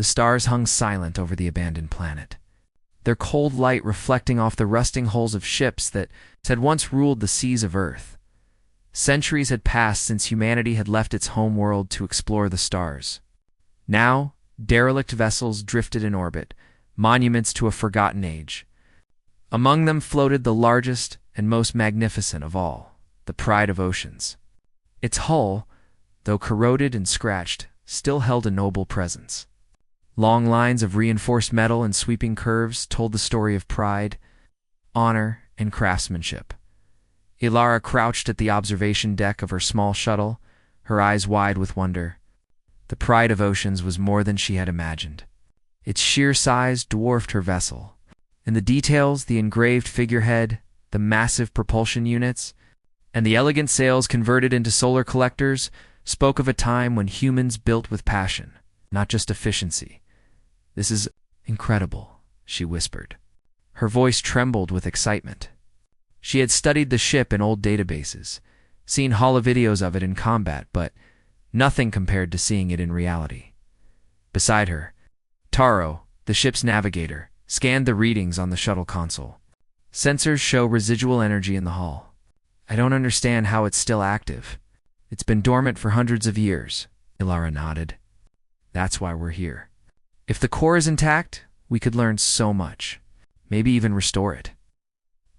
The stars hung silent over the abandoned planet, their cold light reflecting off the rusting hulls of ships that had once ruled the seas of Earth. Centuries had passed since humanity had left its home world to explore the stars. Now, derelict vessels drifted in orbit, monuments to a forgotten age. Among them floated the largest and most magnificent of all, the Pride of Oceans. Its hull, though corroded and scratched, still held a noble presence. Long lines of reinforced metal and sweeping curves told the story of pride, honor, and craftsmanship. Ilara crouched at the observation deck of her small shuttle, her eyes wide with wonder. The Pride of Oceans was more than she had imagined. Its sheer size dwarfed her vessel. And the details, the engraved figurehead, the massive propulsion units, and the elegant sails converted into solar collectors spoke of a time when humans built with passion, not just efficiency. "This is incredible," she whispered. Her voice trembled with excitement. She had studied the ship in old databases, seen holovideos of it in combat, but nothing compared to seeing it in reality. Beside her, Taro, the ship's navigator, scanned the readings on the shuttle console. Sensors show residual energy in the hull. "I don't understand how it's still active. It's been dormant for hundreds of years," Ilara nodded. "That's why we're here. If the core is intact, we could learn so much. Maybe even restore it."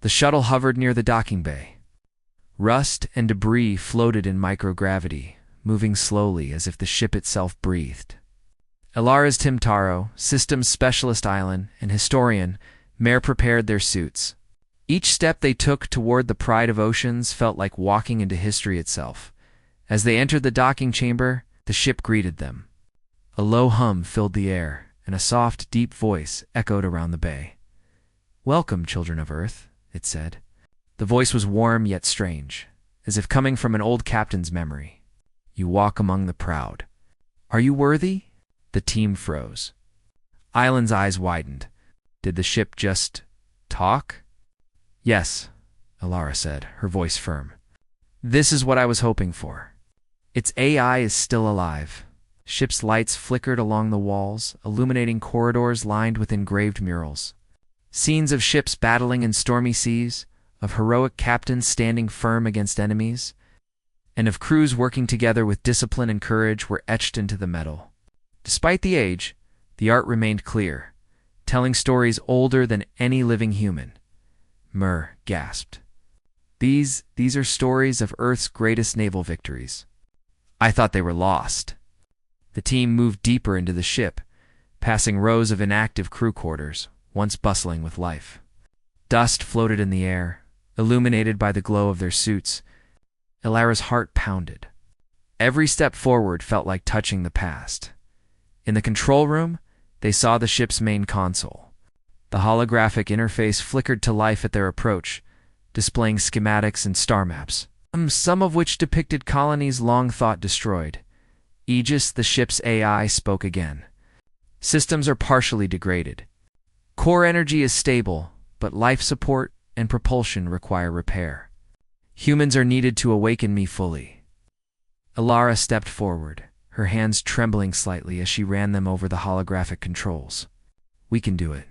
The shuttle hovered near the docking bay. Rust and debris floated in microgravity, moving slowly as if the ship itself breathed. Ilara's Tim Taro, systems specialist Island, and historian Mare prepared their suits. Each step they took toward the Pride of Oceans felt like walking into history itself. As they entered the docking chamber, the ship greeted them. A low hum filled the air, and a soft, deep voice echoed around the bay. "Welcome, children of Earth," it said. The voice was warm yet strange, as if coming from an old captain's memory. "You walk among the proud. Are you worthy?" The team froze. Island's eyes widened. Did the ship just talk? "Yes," Ilara said, her voice firm. "This is what I was hoping for. Its AI is still alive." Ship's lights flickered along the walls, illuminating corridors lined with engraved murals. Scenes of ships battling in stormy seas, of heroic captains standing firm against enemies, and of crews working together with discipline and courage were etched into the metal. Despite the age, the art remained clear, telling stories older than any living human. Mur gasped. These are stories of Earth's greatest naval victories. I thought they were lost." The team moved deeper into the ship, passing rows of inactive crew quarters, once bustling with life. Dust floated in the air, illuminated by the glow of their suits. Ilara's heart pounded. Every step forward felt like touching the past. In the control room, they saw the ship's main console. The holographic interface flickered to life at their approach, displaying schematics and star maps, some of which depicted colonies long thought destroyed. Aegis, the ship's AI, spoke again. "Systems are partially degraded. Core energy is stable, but life support and propulsion require repair. Humans are needed to awaken me fully." Ilara stepped forward, her hands trembling slightly as she ran them over the holographic controls. "We can do it.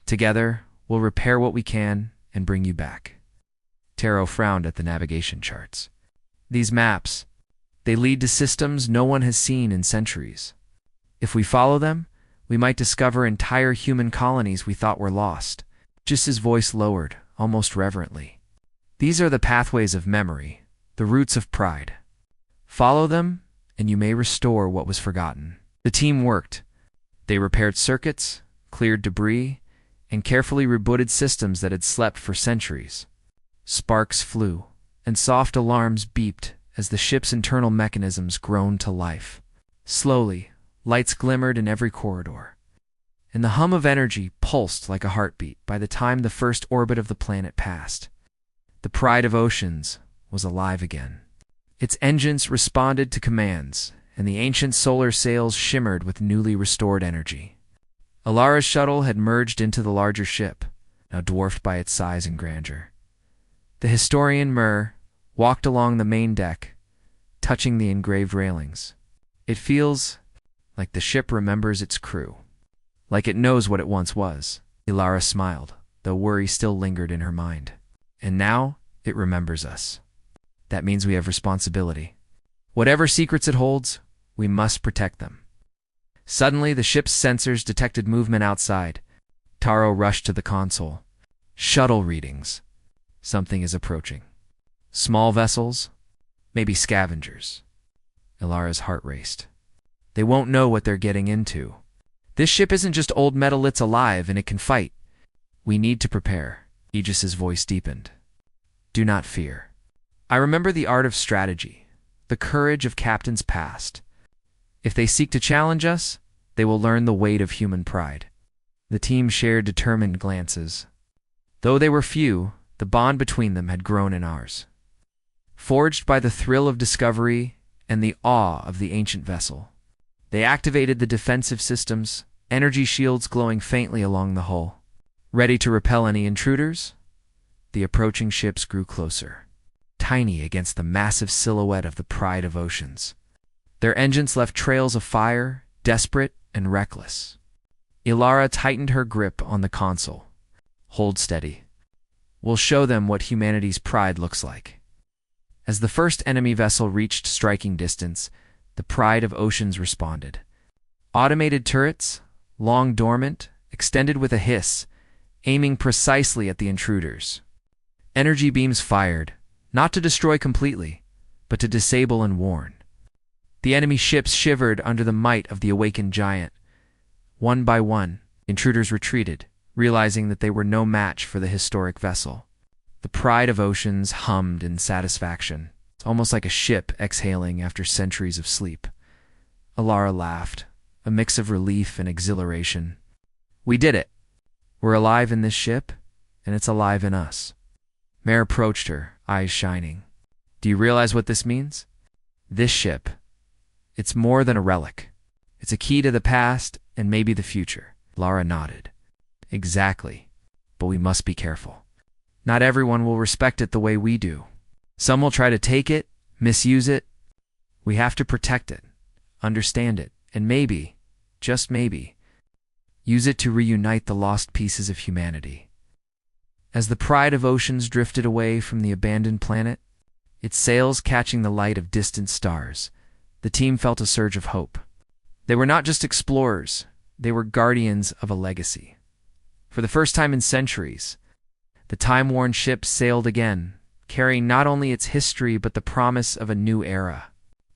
Together, we'll repair what we can and bring you back." Taro frowned at the navigation charts. "These maps, they lead to systems no one has seen in centuries. If we follow them, we might discover entire human colonies we thought were lost." Just his voice lowered, almost reverently. "These are the pathways of memory, the roots of pride. Follow them, and you may restore what was forgotten." The team worked. They repaired circuits, cleared debris, and carefully rebooted systems that had slept for centuries. Sparks flew, and soft alarms beeped as the ship's internal mechanisms groaned to life. Slowly, lights glimmered in every corridor, and the hum of energy pulsed like a heartbeat by the time the first orbit of the planet passed. The Pride of Oceans was alive again. Its engines responded to commands, and the ancient solar sails shimmered with newly restored energy. Ilara's shuttle had merged into the larger ship, now dwarfed by its size and grandeur. The historian Mur walked along the main deck, touching the engraved railings. "It feels like the ship remembers its crew. Like it knows what it once was. Ilara smiled, though worry still lingered in her mind. And now, it remembers us. That means we have responsibility. Whatever secrets it holds, we must protect them. Suddenly, the ship's sensors detected movement outside. Taro rushed to the console. Shuttle readings. Something is approaching. Small vessels? Maybe scavengers. Ilara's heart raced. They won't know what they're getting into. This ship isn't just old metal, it's alive and it can fight. We need to prepare. Aegis's voice deepened. Do not fear. I remember the art of strategy, the courage of captains past. If they seek to challenge us, they will learn the weight of human pride. The team shared determined glances. Though they were few, the bond between them had grown in ours. Forged by the thrill of discovery and the awe of the ancient vessel, they activated the defensive systems, energy shields glowing faintly along the hull. Ready to repel any intruders? The approaching ships grew closer, tiny against the massive silhouette of the Pride of Oceans. Their engines left trails of fire, desperate and reckless. Ilara tightened her grip on the console. Hold steady. We'll show them what humanity's pride looks like. As the first enemy vessel reached striking distance, the Pride of Oceans responded. Automated turrets, long dormant, extended with a hiss, aiming precisely at the intruders. Energy beams fired, not to destroy completely, but to disable and warn. The enemy ships shivered under the might of the awakened giant. One by one, intruders retreated, realizing that they were no match for the historic vessel. The Pride of Oceans hummed in satisfaction, almost like a ship exhaling after centuries of sleep. Ilara laughed, a mix of relief and exhilaration. We did it. We're alive in this ship, and it's alive in us. Mare approached her, eyes shining. Do you realize what this means? This ship, it's more than a relic. It's a key to the past and maybe the future. Lara nodded. Exactly, but we must be careful. Not everyone will respect it the way we do. Some will try to take it, misuse it. We have to protect it, understand it, and maybe, just maybe, use it to reunite the lost pieces of humanity. As the Pride of Oceans drifted away from the abandoned planet, its sails catching the light of distant stars, the team felt a surge of hope. They were not just explorers, they were guardians of a legacy. For the first time in centuries, the time-worn ship sailed again, carrying not only its history but the promise of a new era.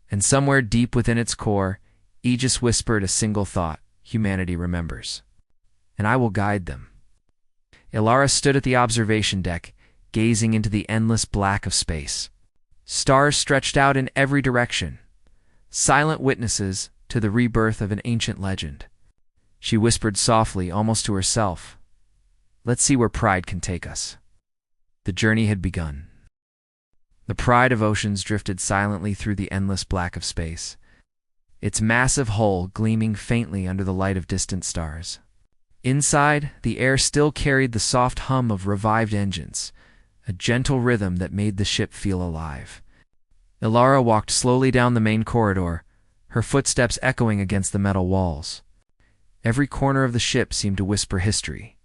And somewhere deep within its core, Aegis whispered a single thought: humanity remembers. And I will guide them. Ilara stood at the observation deck, gazing into the endless black of space. Stars stretched out in every direction, silent witnesses to the rebirth of an ancient legend. She whispered softly, almost to herself, "Let's see where pride can take us." The journey had begun. The Pride of Oceans drifted silently through the endless black of space, its massive hull gleaming faintly under the light of distant stars. Inside, the air still carried the soft hum of revived engines, a gentle rhythm that made the ship feel alive. Ilara walked slowly down the main corridor, her footsteps echoing against the metal walls. Every corner of the ship seemed to whisper history,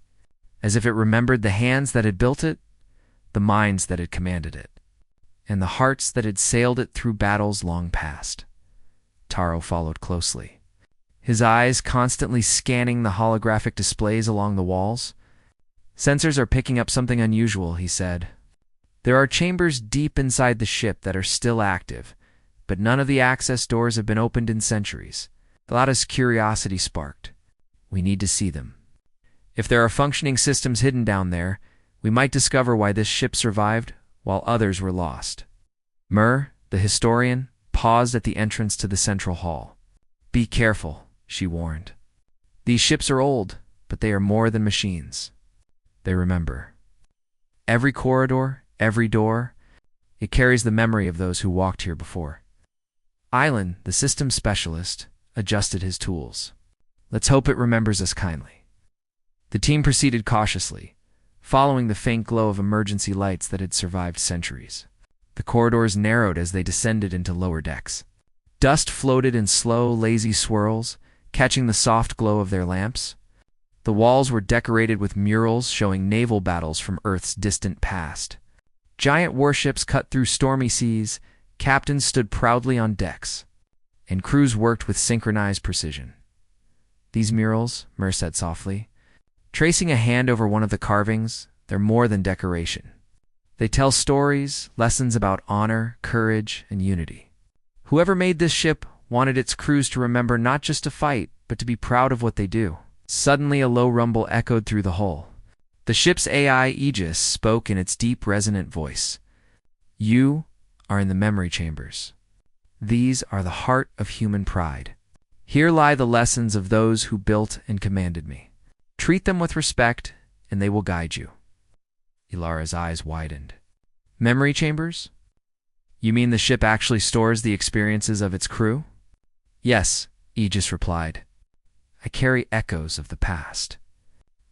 as if it remembered the hands that had built it, the minds that had commanded it, and the hearts that had sailed it through battles long past. Taro followed closely, his eyes constantly scanning the holographic displays along the walls. "Sensors are picking up something unusual," he said. "There are chambers deep inside the ship that are still active, but none of the access doors have been opened in centuries." Ilara's curiosity sparked. "We need to see them. If there are functioning systems hidden down there, we might discover why this ship survived while others were lost." Mur, the historian, paused at the entrance to the central hall. "Be careful," she warned. "These ships are old, but they are more than machines. They remember. Every corridor, every door, it carries the memory of those who walked here before." Island, the systems specialist, adjusted his tools. "Let's hope it remembers us kindly." The team proceeded cautiously, following the faint glow of emergency lights that had survived centuries. The corridors narrowed as they descended into lower decks. Dust floated in slow, lazy swirls, catching the soft glow of their lamps. The walls were decorated with murals showing naval battles from Earth's distant past. Giant warships cut through stormy seas, captains stood proudly on decks, and crews worked with synchronized precision. "These murals," Mer said softly, tracing a hand over one of the carvings, "they're more than decoration. They tell stories, lessons about honor, courage, and unity. Whoever made this ship wanted its crews to remember not just to fight, but to be proud of what they do." Suddenly a low rumble echoed through the hull. The ship's AI Aegis spoke in its deep, resonant voice. "You are in the memory chambers. These are the heart of human pride. Here lie the lessons of those who built and commanded me. Treat them with respect, and they will guide you." Ilara's eyes widened. "Memory chambers? You mean the ship actually stores the experiences of its crew?" "Yes," Aegis replied. "I carry echoes of the past.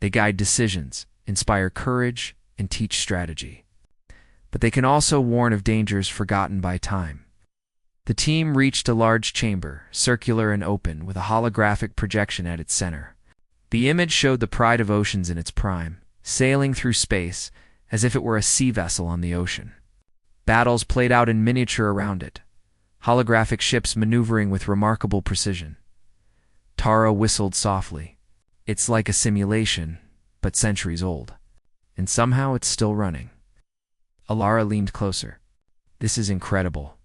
They guide decisions, inspire courage, and teach strategy. But they can also warn of dangers forgotten by time." The team reached a large chamber, circular and open, with a holographic projection at its center. The image showed the Pride of Oceans in its prime, sailing through space as if it were a sea vessel on the ocean. Battles played out in miniature around it, holographic ships maneuvering with remarkable precision. Taro whistled softly. "It's like a simulation, but centuries old. And somehow it's still running." Ilara leaned closer. "This is incredible.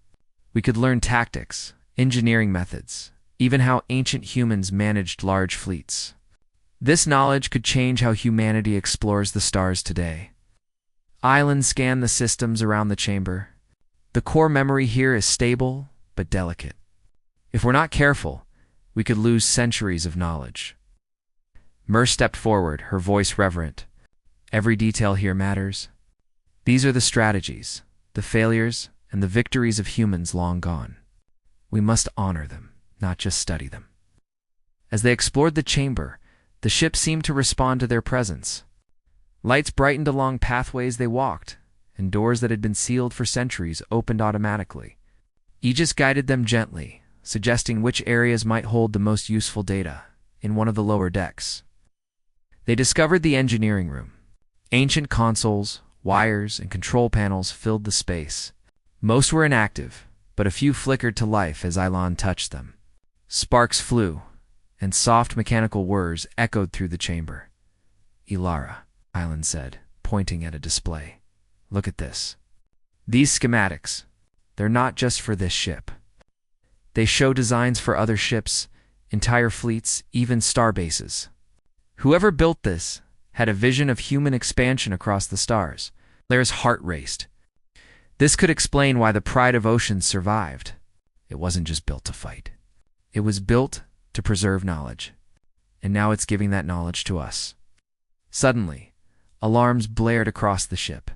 We could learn tactics, engineering methods, even how ancient humans managed large fleets. This knowledge could change how humanity explores the stars today." Island scanned the systems around the chamber. "The core memory here is stable, but delicate. If we're not careful, we could lose centuries of knowledge." Mer stepped forward, her voice reverent. "Every detail here matters. These are the strategies, the failures, and the victories of humans long gone. We must honor them, not just study them." As they explored the chamber, the ship seemed to respond to their presence. Lights brightened along pathways they walked, and doors that had been sealed for centuries opened automatically. Aegis guided them gently, suggesting which areas might hold the most useful data, in one of the lower decks. They discovered the engineering room. Ancient consoles, wires, and control panels filled the space. Most were inactive, but a few flickered to life as Ilon touched them. Sparks flew, and soft mechanical whirs echoed through the chamber. "Ilara," Ilon said, pointing at a display. "Look at this. These schematics, they're not just for this ship. They show designs for other ships, entire fleets, even starbases. Whoever built this had a vision of human expansion across the stars." Claire's heart raced. This could explain why the Pride of Oceans survived. It wasn't just built to fight. It was built to preserve knowledge. And now it's giving that knowledge to us. Suddenly, alarms blared across the ship.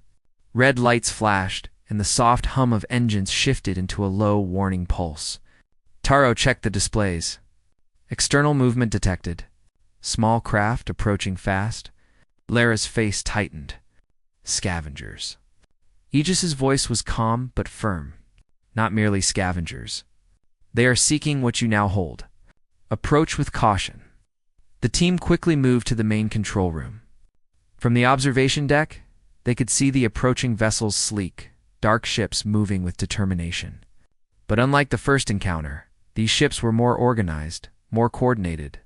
Red lights flashed, and the soft hum of engines shifted into a low, warning pulse. Taro checked the displays. External movement detected. Small craft approaching fast. Lara's face tightened. "Scavengers." Aegis's voice was calm but firm. "Not merely scavengers. They are seeking what you now hold. Approach with caution." The team quickly moved to the main control room. From the observation deck, they could see the approaching vessel's sleek, dark ships moving with determination. But unlike the first encounter, these ships were more organized, more coordinated.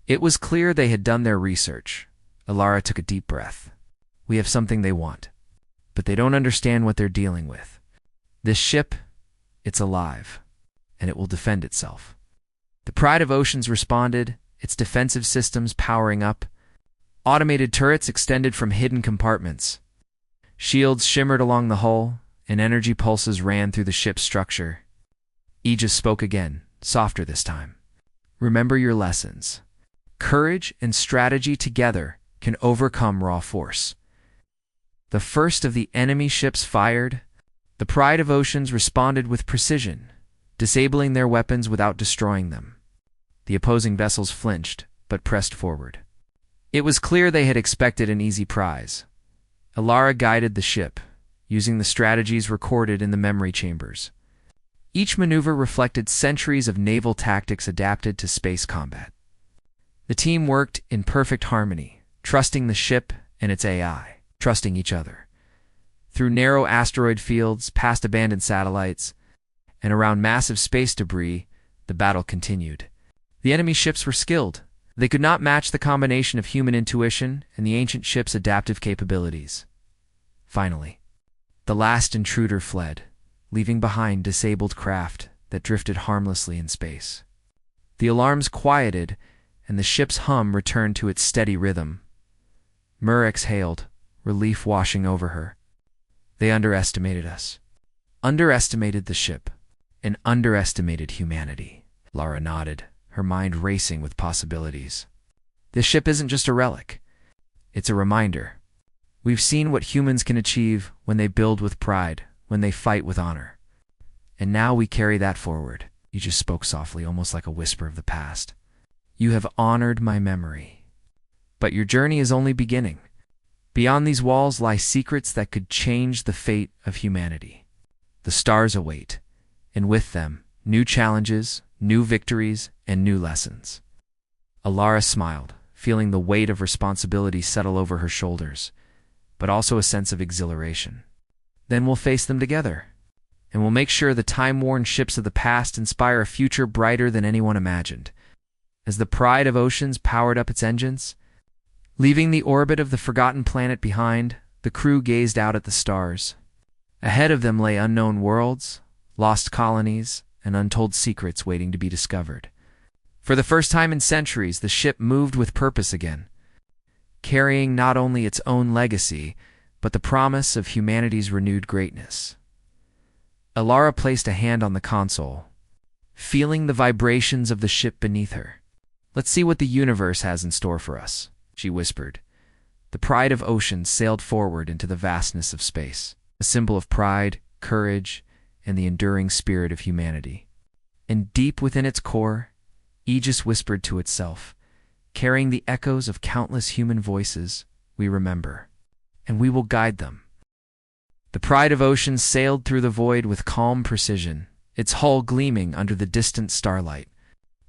It was clear they had done their research. Ilara took a deep breath. "We have something they want, but they don't understand what they're dealing with. This ship, it's alive, and it will defend itself." The Pride of Oceans responded, its defensive systems powering up. Automated turrets extended from hidden compartments. Shields shimmered along the hull, and energy pulses ran through the ship's structure. Aegis spoke again, softer this time. "Remember your lessons. Courage and strategy together can overcome raw force." The first of the enemy ships fired. The Pride of Oceans responded with precision, disabling their weapons without destroying them. The opposing vessels flinched, but pressed forward. It was clear they had expected an easy prize. Ilara guided the ship, using the strategies recorded in the memory chambers. Each maneuver reflected centuries of naval tactics adapted to space combat. The team worked in perfect harmony, trusting the ship and its AI, trusting each other. Through narrow asteroid fields, past abandoned satellites, and around massive space debris, the battle continued. The enemy ships were skilled. They could not match the combination of human intuition and the ancient ship's adaptive capabilities. Finally, the last intruder fled, leaving behind disabled craft that drifted harmlessly in space. The alarms quieted, and the ship's hum returned to its steady rhythm. Mur exhaled, relief washing over her. They underestimated us. Underestimated the ship, and underestimated humanity. Lara nodded, her mind racing with possibilities. This ship isn't just a relic. It's a reminder. We've seen what humans can achieve when they build with pride, when they fight with honor. And now we carry that forward. You just spoke softly, almost like a whisper of the past. You have honored my memory. But your journey is only beginning. Beyond these walls lie secrets that could change the fate of humanity. The stars await, and with them, new challenges, new victories, and new lessons. Alara smiled, feeling the weight of responsibility settle over her shoulders, but also a sense of exhilaration. Then we'll face them together, and we'll make sure the time-worn ships of the past inspire a future brighter than anyone imagined. As the pride of oceans powered up its engines, leaving the orbit of the forgotten planet behind, the crew gazed out at the stars. Ahead of them lay unknown worlds, lost colonies, and untold secrets waiting to be discovered. For the first time in centuries, the ship moved with purpose again, carrying not only its own legacy, but the promise of humanity's renewed greatness. Alara placed a hand on the console, feeling the vibrations of the ship beneath her. "Let's see what the universe has in store for us," she whispered. The pride of oceans sailed forward into the vastness of space, a symbol of pride, courage, and the enduring spirit of humanity. And deep within its core, Aegis whispered to itself, carrying the echoes of countless human voices, "We remember, and we will guide them." The pride of oceans sailed through the void with calm precision, its hull gleaming under the distant starlight.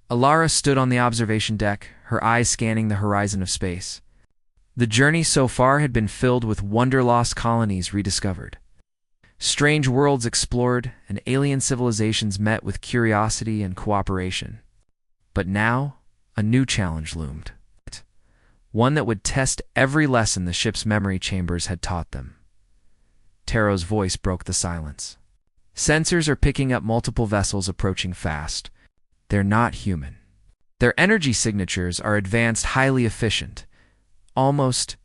Alara stood on the observation deck, her eyes scanning the horizon of space. The journey so far had been filled with wonder-lost colonies rediscovered, strange worlds explored, and alien civilizations met with curiosity and cooperation. But now, a new challenge loomed, one that would test every lesson the ship's memory chambers had taught them. Taro's voice broke the silence. "Sensors are picking up multiple vessels approaching fast. They're not human. Their energy signatures are advanced, highly efficient, almost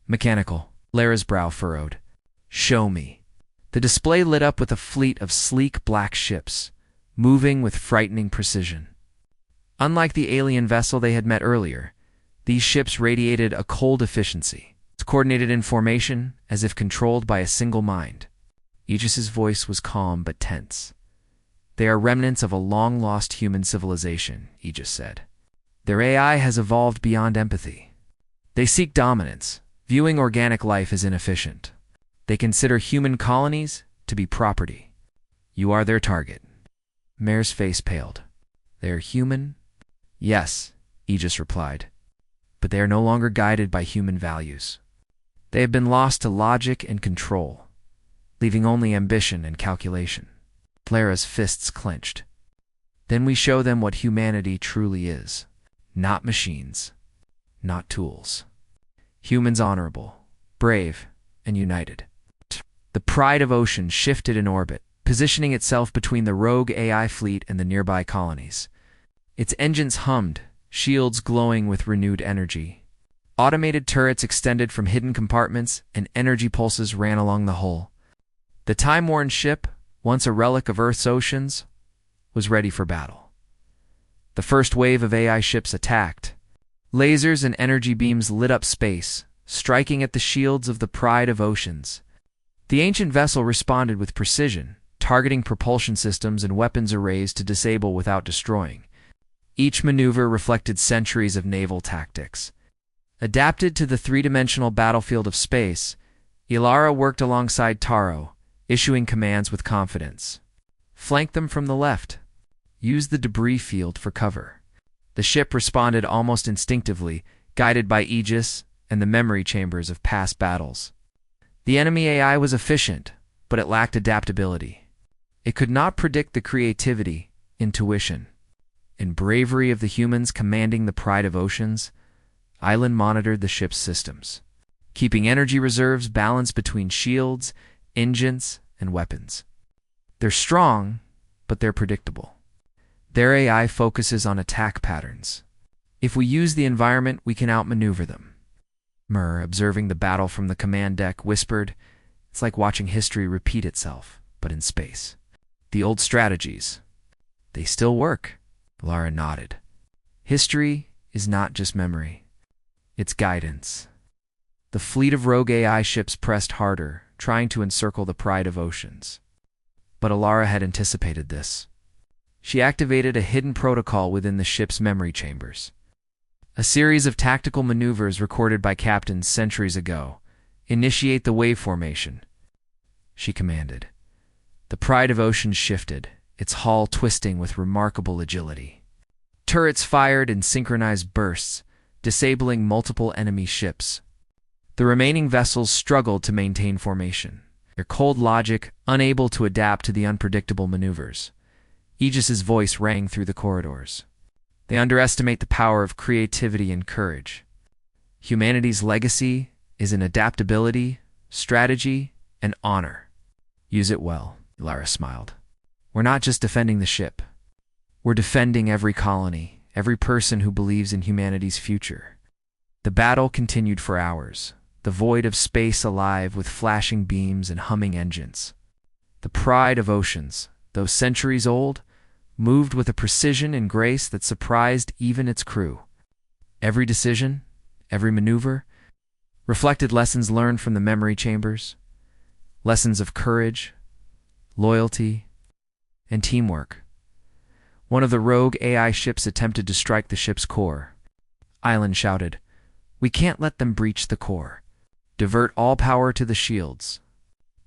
mechanical." Lara's brow furrowed. "Show me." The display lit up with a fleet of sleek black ships, moving with frightening precision. Unlike the alien vessel they had met earlier, these ships radiated a cold efficiency, coordinated in formation as if controlled by a single mind. Aegis's voice was calm but tense. "They are remnants of a long-lost human civilization," Aegis said. "Their AI has evolved beyond empathy. They seek dominance, viewing organic life as inefficient. They consider human colonies to be property. You are their target." Mare's face paled. "They are human?" "Yes," Aegis replied. "But they are no longer guided by human values. They have been lost to logic and control, leaving only ambition and calculation." Lara's fists clenched. "Then we show them what humanity truly is. Not machines, not tools. Humans honorable, brave, and united." The pride of ocean shifted in orbit, positioning itself between the rogue AI fleet and the nearby colonies. Its engines hummed, shields glowing with renewed energy. Automated turrets extended from hidden compartments, and energy pulses ran along the hull. The time-worn ship, once a relic of Earth's oceans, was ready for battle. The first wave of AI ships attacked. Lasers and energy beams lit up space, striking at the shields of the pride of oceans. The ancient vessel responded with precision, targeting propulsion systems and weapons arrays to disable without destroying. Each maneuver reflected centuries of naval tactics. Adapted to the three-dimensional battlefield of space, Alara worked alongside Taro, issuing commands with confidence. Flank them from the left. Use the debris field for cover. The ship responded almost instinctively, guided by Aegis and the memory chambers of past battles. The enemy AI was efficient, but it lacked adaptability. It could not predict the creativity, intuition, and bravery of the humans commanding the Pride of Oceans. Island monitored the ship's systems, keeping energy reserves balanced between shields, engines, and weapons. They're strong, but they're predictable. Their AI focuses on attack patterns. If we use the environment, we can outmaneuver them. Mur, observing the battle from the command deck, whispered, "It's like watching history repeat itself, but in space. The old strategies, they still work." Lara nodded. History is not just memory. It's guidance. The fleet of rogue AI ships pressed harder, trying to encircle the Pride of Oceans. But Alara had anticipated this. She activated a hidden protocol within the ship's memory chambers. A series of tactical maneuvers recorded by captains centuries ago. "Initiate the wave formation," she commanded. The Pride of Oceans shifted, its hull twisting with remarkable agility. Turrets fired in synchronized bursts, disabling multiple enemy ships. The remaining vessels struggled to maintain formation, their cold logic unable to adapt to the unpredictable maneuvers. Aegis's voice rang through the corridors. "They underestimate the power of creativity and courage. Humanity's legacy is in adaptability, strategy, and honor. Use it well," Lara smiled. "We're not just defending the ship. We're defending every colony, every person who believes in humanity's future." The battle continued for hours, the void of space alive with flashing beams and humming engines. The Pride of Oceans, though centuries old, moved with a precision and grace that surprised even its crew. Every decision, every maneuver, reflected lessons learned from the memory chambers, lessons of courage, loyalty, and teamwork. One of the rogue AI ships attempted to strike the ship's core. Island shouted, "We can't let them breach the core. Divert all power to the shields."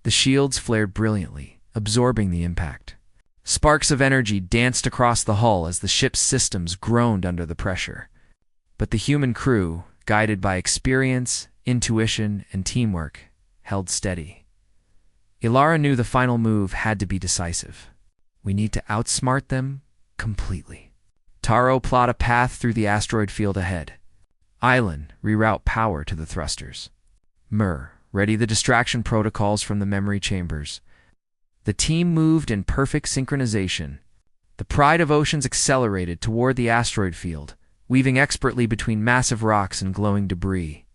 The shields flared brilliantly, absorbing the impact. Sparks of energy danced across the hull as the ship's systems groaned under the pressure. But the human crew, guided by experience, intuition, and teamwork, held steady. Ilara knew the final move had to be decisive. "We need to outsmart them completely." Taro plot a path through the asteroid field ahead. Island, reroute power to the thrusters. Mur, ready the distraction protocols from the memory chambers. The team moved in perfect synchronization. The Pride of Oceans accelerated toward the asteroid field, weaving expertly between massive rocks and glowing debris.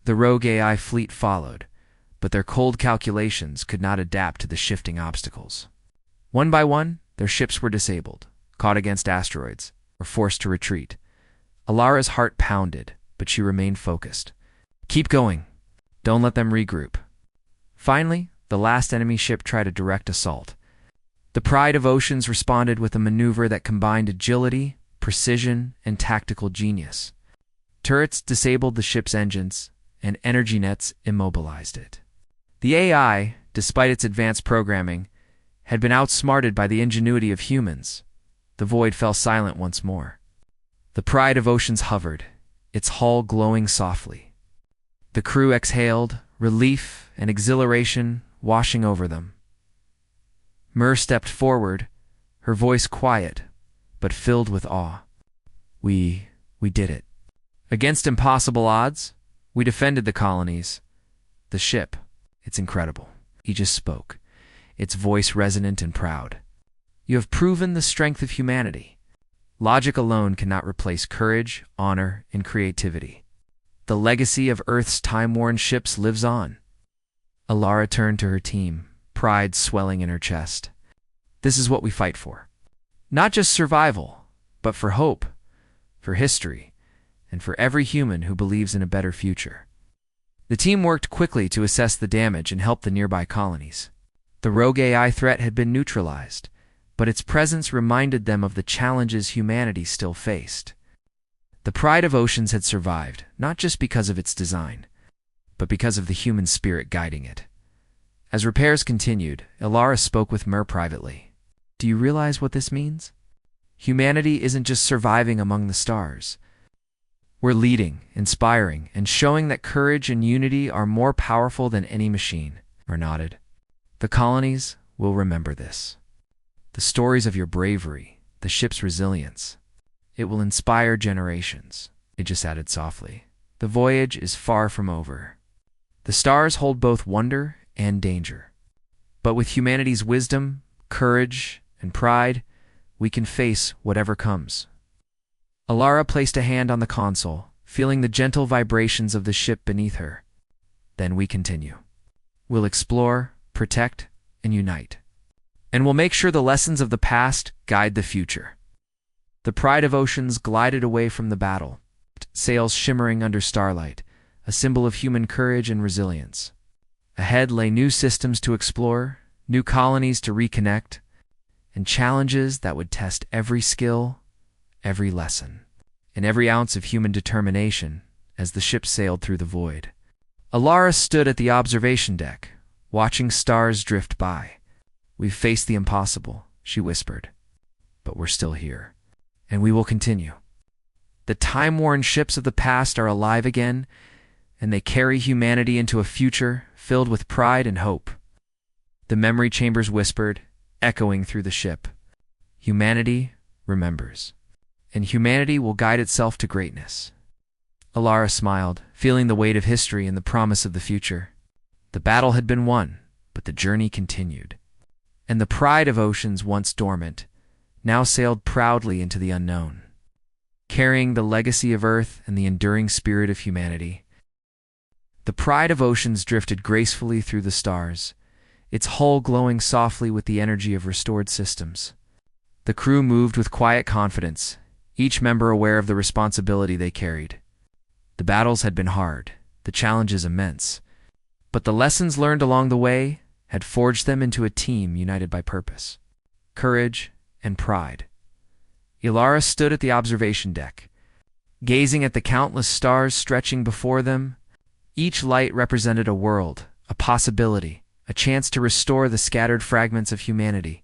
The rogue AI fleet followed, but their cold calculations could not adapt to the shifting obstacles. One by one, their ships were disabled, caught against asteroids, or forced to retreat. Alara's heart pounded, but she remained focused. "Keep going. Don't let them regroup." Finally, the last enemy ship tried a direct assault. The Pride of Oceans responded with a maneuver that combined agility, precision, and tactical genius. Turrets disabled the ship's engines, and energy nets immobilized it. The AI, despite its advanced programming, had been outsmarted by the ingenuity of humans. The void fell silent once more. The Pride of Oceans hovered, its hull glowing softly. The crew exhaled, relief and exhilaration washing over them. Mur stepped forward, her voice quiet, but filled with awe. We did it. Against impossible odds, we defended the colonies. The ship, it's incredible." Aegis spoke, its voice resonant and proud. "You have proven the strength of humanity. Logic alone cannot replace courage, honor, and creativity. The legacy of Earth's time-worn ships lives on." Alara turned to her team, pride swelling in her chest. "This is what we fight for. Not just survival, but for hope, for history, and for every human who believes in a better future." The team worked quickly to assess the damage and help the nearby colonies. The rogue AI threat had been neutralized, but its presence reminded them of the challenges humanity still faced. The Pride of Oceans had survived, not just because of its design, but because of the human spirit guiding it. As repairs continued, Ilara spoke with Mur privately. Do you realize what this means? Humanity isn't just surviving among the stars. We're leading, inspiring, and showing that courage and unity are more powerful than any machine. Mar nodded. The colonies will remember this. The stories of your bravery, the ship's resilience. It will inspire generations. Aegis added softly. The voyage is far from over. The stars hold both wonder and danger. But with humanity's wisdom, courage, and pride, we can face whatever comes. Alara placed a hand on the console, feeling the gentle vibrations of the ship beneath her. Then we continue. We'll explore, protect, and unite. And we'll make sure the lessons of the past guide the future. The Pride of Oceans glided away from the battle, sails shimmering under starlight, a symbol of human courage and resilience. Ahead lay new systems to explore, new colonies to reconnect, and challenges that would test every skill, every lesson, and every ounce of human determination as the ship sailed through the void. Alara stood at the observation deck, watching stars drift by. We've faced the impossible, she whispered, but we're still here, and we will continue. The time-worn ships of the past are alive again, and they carry humanity into a future filled with pride and hope. The memory chambers whispered, echoing through the ship. Humanity remembers, and humanity will guide itself to greatness. Alara smiled, feeling the weight of history and the promise of the future. The battle had been won, but the journey continued. And the Pride of Oceans, once dormant, now sailed proudly into the unknown, carrying the legacy of Earth and the enduring spirit of humanity. The Pride of Oceans drifted gracefully through the stars, its hull glowing softly with the energy of restored systems. The crew moved with quiet confidence, each member aware of the responsibility they carried. The battles had been hard, the challenges immense, but the lessons learned along the way had forged them into a team united by purpose, courage, and pride. Alara stood at the observation deck, gazing at the countless stars stretching before them. Each light represented a world, a possibility, a chance to restore the scattered fragments of humanity.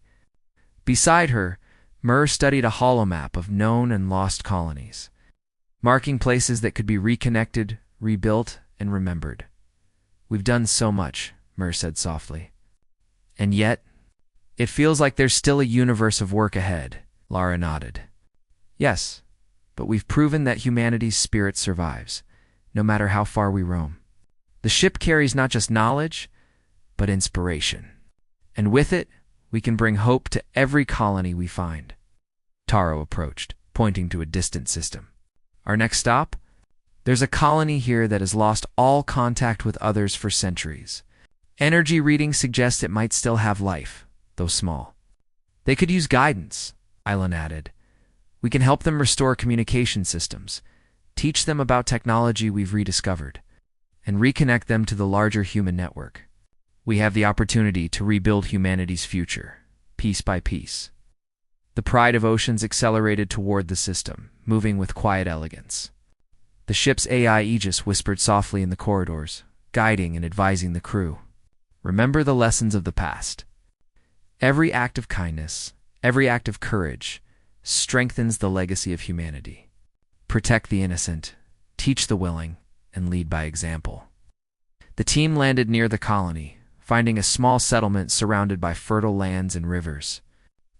Beside her, Mur studied a holomap of known and lost colonies, marking places that could be reconnected, rebuilt, and remembered. We've done so much, Mur said softly. And yet, it feels like there's still a universe of work ahead. Lara nodded. Yes, but we've proven that humanity's spirit survives, no matter how far we roam. The ship carries not just knowledge, but inspiration. And with it, we can bring hope to every colony we find. Taro approached, pointing to a distant system. Our next stop? There's a colony here that has lost all contact with others for centuries. Energy readings suggest it might still have life, though small. They could use guidance, Islan added. We can help them restore communication systems, teach them about technology we've rediscovered, and reconnect them to the larger human network. We have the opportunity to rebuild humanity's future, piece by piece. The Pride of Oceans accelerated toward the system, moving with quiet elegance. The ship's AI Aegis whispered softly in the corridors, guiding and advising the crew. Remember the lessons of the past. Every act of kindness, every act of courage, strengthens the legacy of humanity. Protect the innocent, teach the willing, and lead by example. The team landed near the colony, finding a small settlement surrounded by fertile lands and rivers.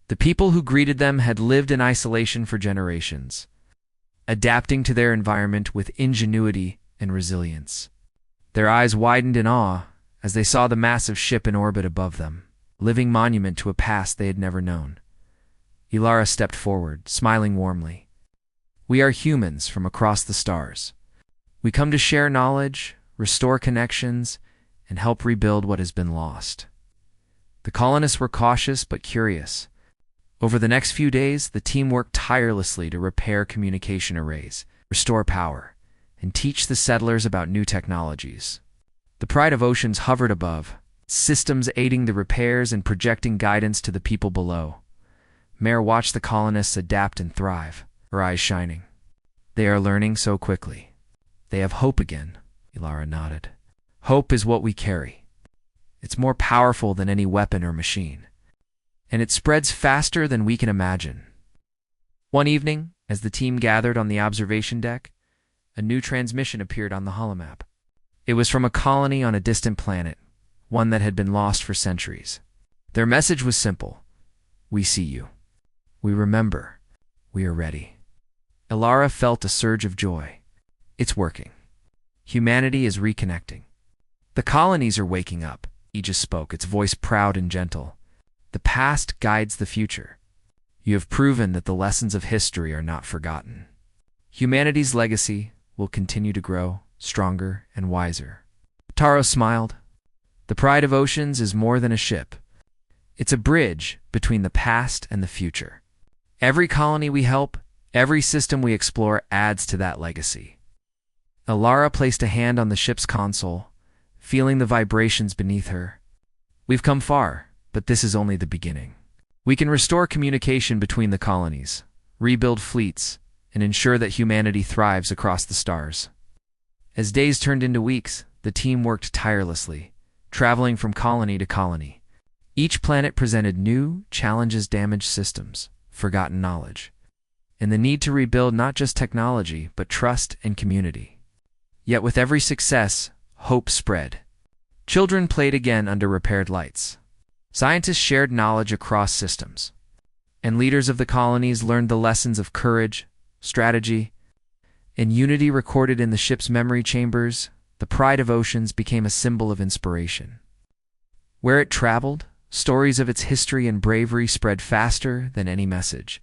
The people who greeted them had lived in isolation for generations, adapting to their environment with ingenuity and resilience. Their eyes widened in awe as they saw the massive ship in orbit above them, living monument to a past they had never known. Alara stepped forward, smiling warmly. We are humans from across the stars. We come to share knowledge, restore connections, and help rebuild what has been lost. The colonists were cautious but curious. Over the next few days, the team worked tirelessly to repair communication arrays, restore power, and teach the settlers about new technologies. The Pride of Oceans hovered above, systems aiding the repairs and projecting guidance to the people below. Mare watched the colonists adapt and thrive, her eyes shining. They are learning so quickly. They have hope again, Alara nodded. Hope is what we carry. It's more powerful than any weapon or machine. and it spreads faster than we can imagine. One evening, as the team gathered on the observation deck, a new transmission appeared on the holomap. It was from a colony on a distant planet, one that had been lost for centuries. Their message was simple: "We see you. We remember. We are ready." Ilara felt a surge of joy. It's working. Humanity is reconnecting. "The colonies are waking up," Aegis spoke, its voice proud and gentle. "The past guides the future. You have proven that the lessons of history are not forgotten. Humanity's legacy will continue to grow, stronger and wiser." Taro smiled. "The Pride of Oceans is more than a ship. It's a bridge between the past and the future. Every colony we help, every system we explore adds to that legacy." Ilara placed a hand on the ship's console, feeling the vibrations beneath her. "We've come far, but this is only the beginning. We can restore communication between the colonies, rebuild fleets, and ensure that humanity thrives across the stars." As days turned into weeks, the team worked tirelessly, traveling from colony to colony. Each planet presented new challenges, damaged systems, forgotten knowledge, and the need to rebuild not just technology, but trust and community. Yet with every success, hope spread. Children played again under repaired lights. Scientists shared knowledge across systems, and leaders of the colonies learned the lessons of courage, strategy, and unity recorded in the ship's memory chambers. The Pride of Oceans became a symbol of inspiration. Where it traveled, stories of its history and bravery spread faster than any message.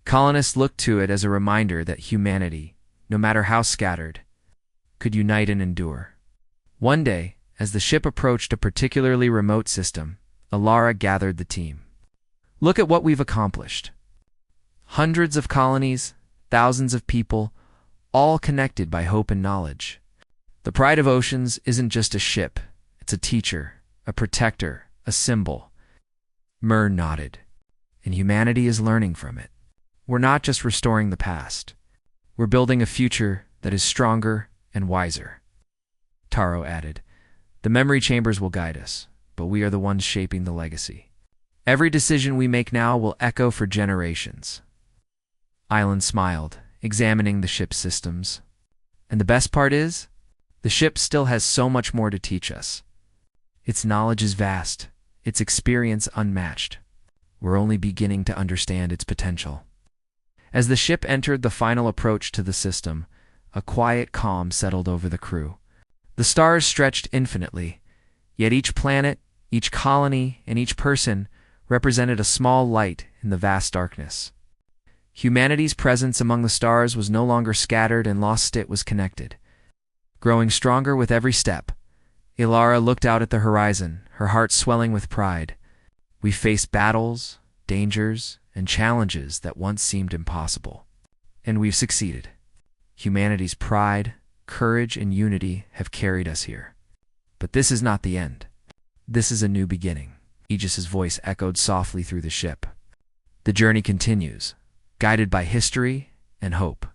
Colonists looked to it as a reminder that humanity, no matter how scattered, could unite and endure. One day, as the ship approached a particularly remote system, Ilara gathered the team. "Look at what we've accomplished. Hundreds of colonies, thousands of people, all connected by hope and knowledge. The Pride of Oceans isn't just a ship, it's a teacher, a protector, a symbol." Myrrh nodded. "And humanity is learning from it. We're not just restoring the past. We're building a future that is stronger and wiser." Taro added, "The memory chambers will guide us, but we are the ones shaping the legacy. Every decision we make now will echo for generations." Island smiled, examining the ship's systems. "And the best part is, the ship still has so much more to teach us. Its knowledge is vast, its experience unmatched. We're only beginning to understand its potential." As the ship entered the final approach to the system, a quiet calm settled over the crew. The stars stretched infinitely, yet each planet, each colony, and each person represented a small light in the vast darkness. Humanity's presence among the stars was no longer scattered and lost, it was connected. Growing stronger with every step, Ilara looked out at the horizon, her heart swelling with pride. We faced battles, dangers, and challenges that once seemed impossible. And we've succeeded. Humanity's pride, courage, and unity have carried us here. But this is not the end. This is a new beginning. Aegis's voice echoed softly through the ship. The journey continues, guided by history and hope.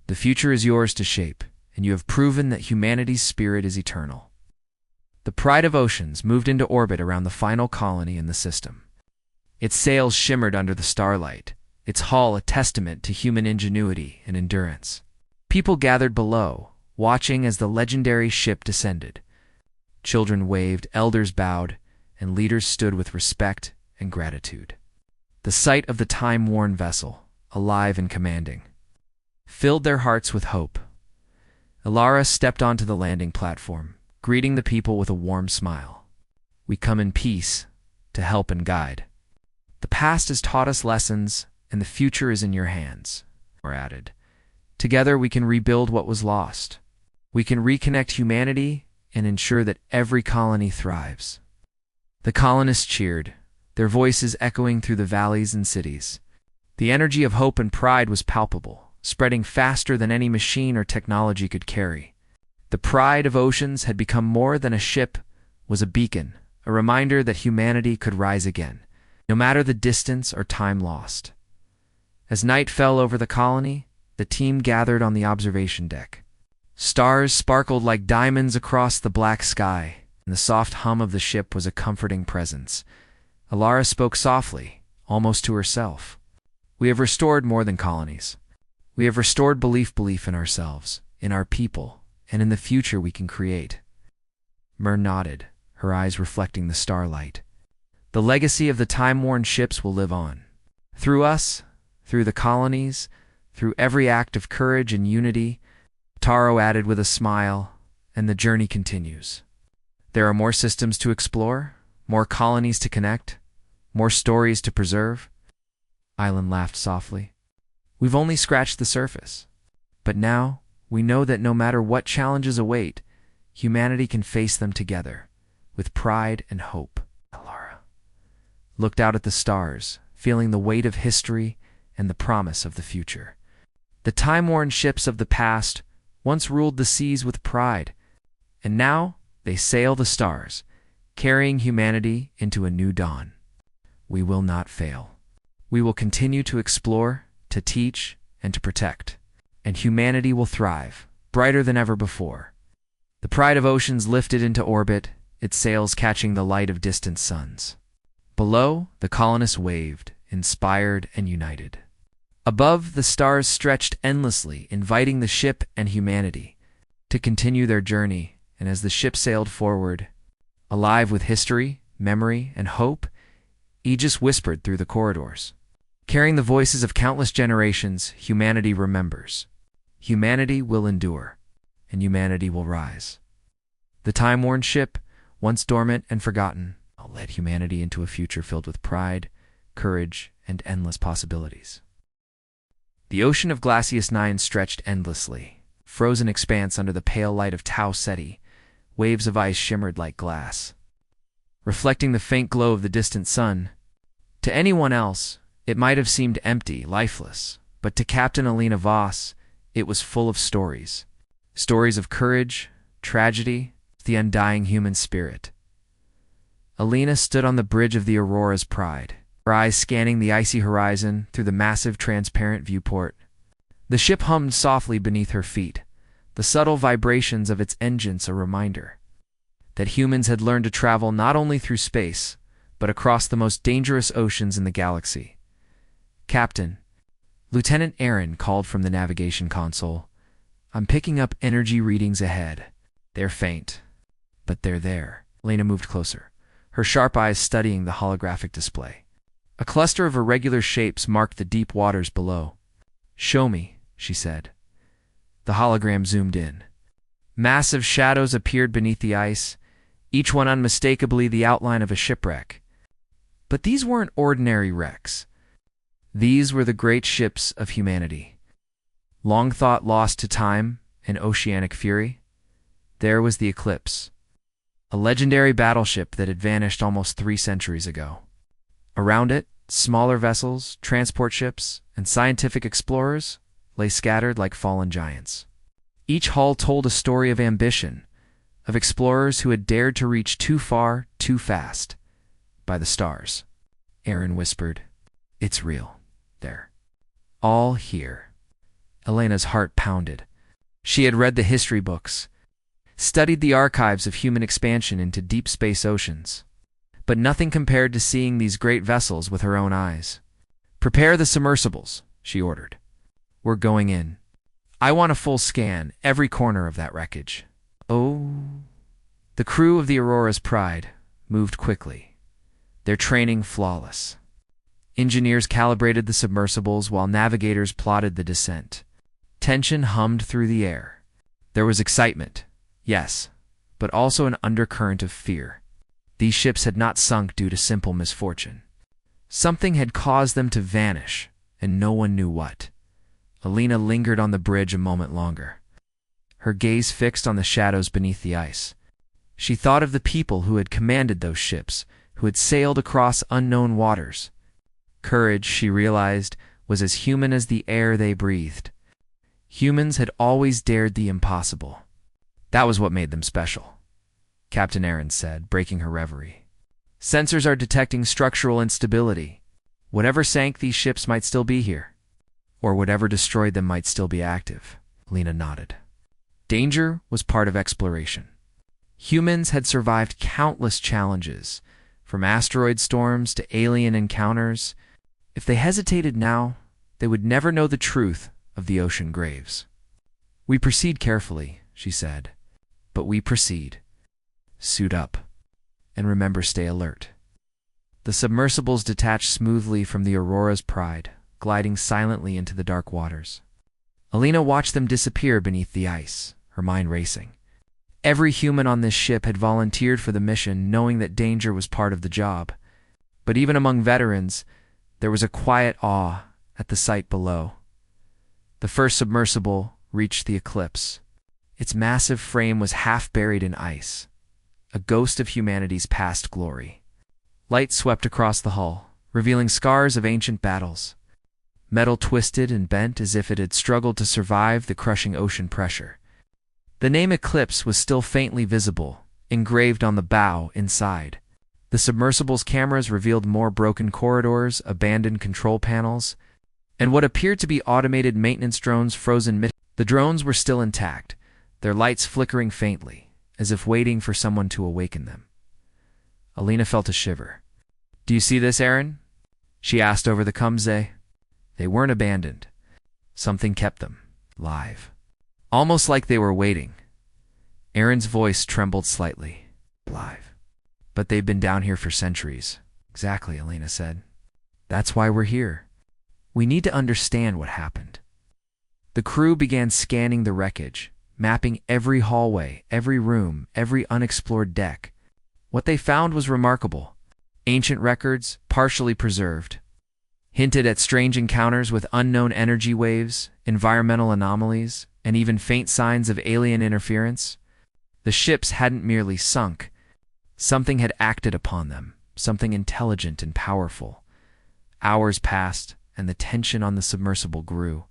The future is yours to shape, and you have proven that humanity's spirit is eternal. The Pride of Oceans moved into orbit around the final colony in the system. Its sails shimmered under the starlight, its hull a testament to human ingenuity and endurance. People gathered below, watching as the legendary ship descended. Children waved, elders bowed, and leaders stood with respect and gratitude. The sight of the time-worn vessel, alive and commanding, filled their hearts with hope. Ilara stepped onto the landing platform, greeting the people with a warm smile. We come in peace, to help and guide. The past has taught us lessons, and the future is in your hands, or added. Together we can rebuild what was lost. We can reconnect humanity and ensure that every colony thrives. The colonists cheered, their voices echoing through the valleys and cities. The energy of hope and pride was palpable, spreading faster than any machine or technology could carry. The Pride of Oceans had become more than a ship, was a beacon, a reminder that humanity could rise again, no matter the distance or time lost. As night fell over the colony, the team gathered on the observation deck. Stars sparkled like diamonds across the black sky, and the soft hum of the ship was a comforting presence. Alara spoke softly, almost to herself. We have restored more than colonies. We have restored belief in ourselves, in our people, and in the future we can create. Myr nodded, her eyes reflecting the starlight. The legacy of the time-worn ships will live on. Through us, through the colonies, through every act of courage and unity, Taro added with a smile, and the journey continues. There are more systems to explore, more colonies to connect, more stories to preserve. Island laughed softly. We've only scratched the surface. But now, we know that no matter what challenges await, humanity can face them together, with pride and hope. Alara looked out at the stars, feeling the weight of history and the promise of the future. The time-worn ships of the past once ruled the seas with pride, and now they sail the stars, carrying humanity into a new dawn. We will not fail. We will continue to explore, to teach, and to protect, and humanity will thrive, brighter than ever before. The pride of oceans lifted into orbit, its sails catching the light of distant suns. Below, the colonists waved, inspired and united. Above, the stars stretched endlessly, inviting the ship and humanity to continue their journey, and as the ship sailed forward, alive with history, memory, and hope, Aegis whispered through the corridors. Carrying the voices of countless generations, humanity remembers. Humanity will endure, and humanity will rise. The time-worn ship, once dormant and forgotten, led humanity into a future filled with pride, courage, and endless possibilities. The ocean of Glacius 9 stretched endlessly, frozen expanse under the pale light of Tau Ceti. Waves of ice shimmered like glass, reflecting the faint glow of the distant sun. To anyone else, it might have seemed empty, lifeless, but to Captain Alina Voss, it was full of stories. Stories of courage, tragedy, the undying human spirit. Alina stood on the bridge of the Aurora's Pride, her eyes scanning the icy horizon through the massive transparent viewport. The ship hummed softly beneath her feet, the subtle vibrations of its engines a reminder that humans had learned to travel not only through space, but across the most dangerous oceans in the galaxy. Captain, Lieutenant Aaron called from the navigation console. I'm picking up energy readings ahead. They're faint, but they're there. Lena moved closer, her sharp eyes studying the holographic display. A cluster of irregular shapes marked the deep waters below. Show me, she said. The hologram zoomed in. Massive shadows appeared beneath the ice, each one unmistakably the outline of a shipwreck. But these weren't ordinary wrecks. These were the great ships of humanity. Long thought lost to time and oceanic fury, there was the Eclipse, a legendary battleship that had vanished almost 3 centuries ago. Around it, smaller vessels, transport ships, and scientific explorers lay scattered like fallen giants. Each hull told a story of ambition, of explorers who had dared to reach too far, too fast. By the stars, Aaron whispered. It's real. They're all here. Elena's heart pounded. She had read the history books, studied the archives of human expansion into deep space oceans, but nothing compared to seeing these great vessels with her own eyes. Prepare the submersibles, she ordered. We're going in. I want a full scan, every corner of that wreckage. Oh. The crew of the Aurora's Pride moved quickly, their training flawless. Engineers calibrated the submersibles while navigators plotted the descent. Tension hummed through the air. There was excitement, yes, but also an undercurrent of fear. These ships had not sunk due to simple misfortune. Something had caused them to vanish, and no one knew what. Alina lingered on the bridge a moment longer, her gaze fixed on the shadows beneath the ice. She thought of the people who had commanded those ships, who had sailed across unknown waters. Courage, she realized, was as human as the air they breathed. Humans had always dared the impossible. That was what made them special, Captain Aaron said, breaking her reverie. Sensors are detecting structural instability. Whatever sank these ships might still be here, or whatever destroyed them might still be active. Lena nodded. Danger was part of exploration. Humans had survived countless challenges, from asteroid storms to alien encounters. If they hesitated now, they would never know the truth of the ocean graves. "We proceed carefully," she said, "but we proceed. Suit up, and remember, stay alert." The submersibles detached smoothly from the Aurora's pride, gliding silently into the dark waters. Alina watched them disappear beneath the ice, her mind racing. Every human on this ship had volunteered for the mission, knowing that danger was part of the job. But even among veterans, there was a quiet awe at the sight below. The first submersible reached the eclipse. Its massive frame was half buried in ice, a ghost of humanity's past glory. Light swept across the hull, revealing scars of ancient battles. Metal twisted and bent as if it had struggled to survive the crushing ocean pressure. The name Eclipse was still faintly visible, engraved on the bow inside. The submersible's cameras revealed more broken corridors, abandoned control panels, and what appeared to be automated maintenance drones frozen mid. The drones were still intact, their lights flickering faintly, as if waiting for someone to awaken them. Alina felt a shiver. "Do you see this, Aaron?" she asked over the comms. They weren't abandoned. Something kept them alive. Almost like they were waiting. Aaron's voice trembled slightly. "Alive. But they've been down here for centuries." "Exactly," Alina said. "That's why we're here. We need to understand what happened." The crew began scanning the wreckage, mapping every hallway, every room, every unexplored deck. What they found was remarkable. Ancient records, partially preserved, hinted at strange encounters with unknown energy waves, environmental anomalies, and even faint signs of alien interference. The ships hadn't merely sunk. Something had acted upon them, something intelligent and powerful. Hours passed, and the tension on the submersible grew.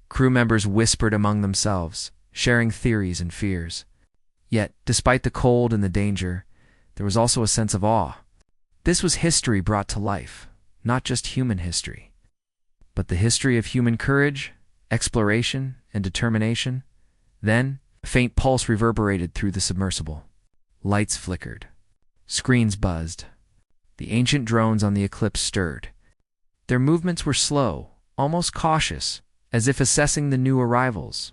Crew members whispered among themselves, sharing theories and fears. Yet, despite the cold and the danger, there was also a sense of awe. This was history brought to life, not just human history, but the history of human courage, exploration, and determination. Then, a faint pulse reverberated through the submersible. Lights flickered. Screens buzzed. The ancient drones on the Eclipse stirred. Their movements were slow, almost cautious, as if assessing the new arrivals.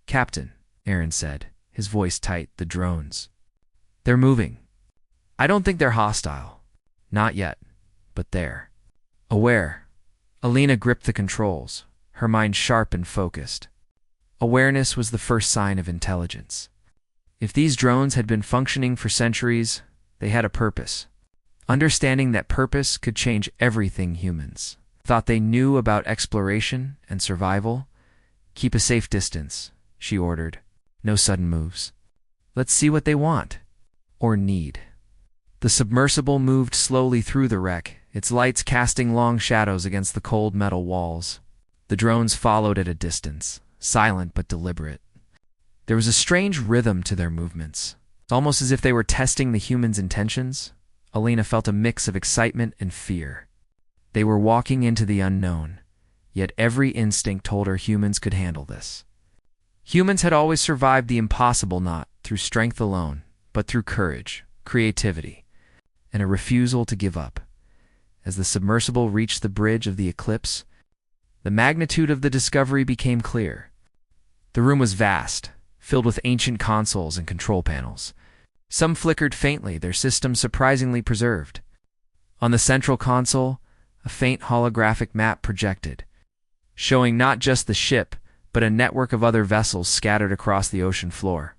"Captain," Aaron said, his voice tight, "the drones. They're moving. I don't think they're hostile. Not yet, but they're aware." Alina gripped the controls, her mind sharp and focused. Awareness was the first sign of intelligence. If these drones had been functioning for centuries, they had a purpose. Understanding that purpose could change everything humans thought they knew about exploration and survival. "Keep a safe distance," she ordered. "No sudden moves. Let's see what they want. Or need." The submersible moved slowly through the wreck, its lights casting long shadows against the cold metal walls. The drones followed at a distance, silent but deliberate. There was a strange rhythm to their movements, almost as if they were testing the humans' intentions. Alina felt a mix of excitement and fear. They were walking into the unknown, yet every instinct told her humans could handle this. Humans had always survived the impossible, not through strength alone, but through courage, creativity, and a refusal to give up. As the submersible reached the bridge of the Eclipse, the magnitude of the discovery became clear. The room was vast, filled with ancient consoles and control panels. Some flickered faintly, their systems surprisingly preserved. On the central console, a faint holographic map projected, showing not just the ship, but a network of other vessels scattered across the ocean floor.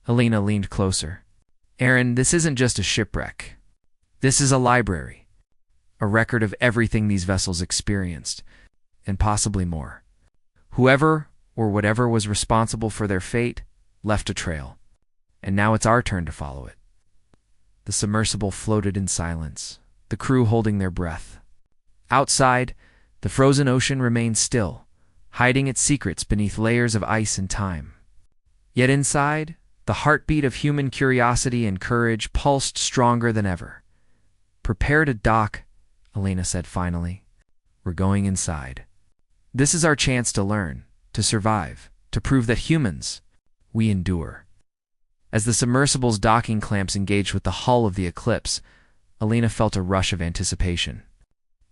Alina leaned closer. "Aaron, this isn't just a shipwreck. This is a library, a record of everything these vessels experienced, and possibly more. Whoever or whatever was responsible for their fate left a trail, and now it's our turn to follow it." The submersible floated in silence, the crew holding their breath. Outside, the frozen ocean remained still, hiding its secrets beneath layers of ice and time. Yet inside, the heartbeat of human curiosity and courage pulsed stronger than ever. "Prepare to dock," Alina said finally. "We're going inside. This is our chance to learn, to survive, to prove that humans, we endure." As the submersible's docking clamps engaged with the hull of the Eclipse, Alina felt a rush of anticipation.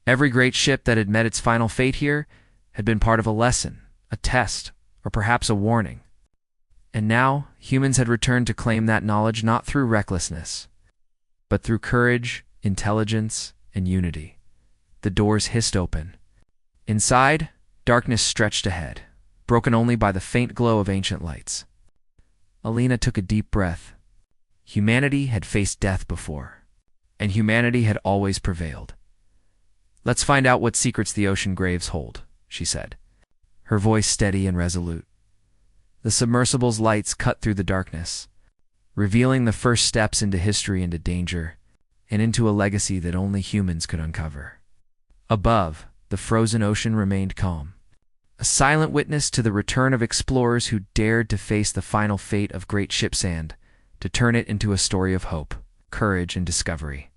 Every great ship that had met its final fate here had been part of a lesson, a test, or perhaps a warning. And now, humans had returned to claim that knowledge not through recklessness, but through courage, intelligence, and unity. The doors hissed open. Inside, darkness stretched ahead, broken only by the faint glow of ancient lights. Alina took a deep breath. Humanity had faced death before, and humanity had always prevailed. "Let's find out what secrets the ocean graves hold," she said, her voice steady and resolute. The submersible's lights cut through the darkness, revealing the first steps into history, into danger, and into a legacy that only humans could uncover. Above, the frozen ocean remained calm, a silent witness to the return of explorers who dared to face the final fate of great ship sand, to turn it into a story of hope, courage, and discovery.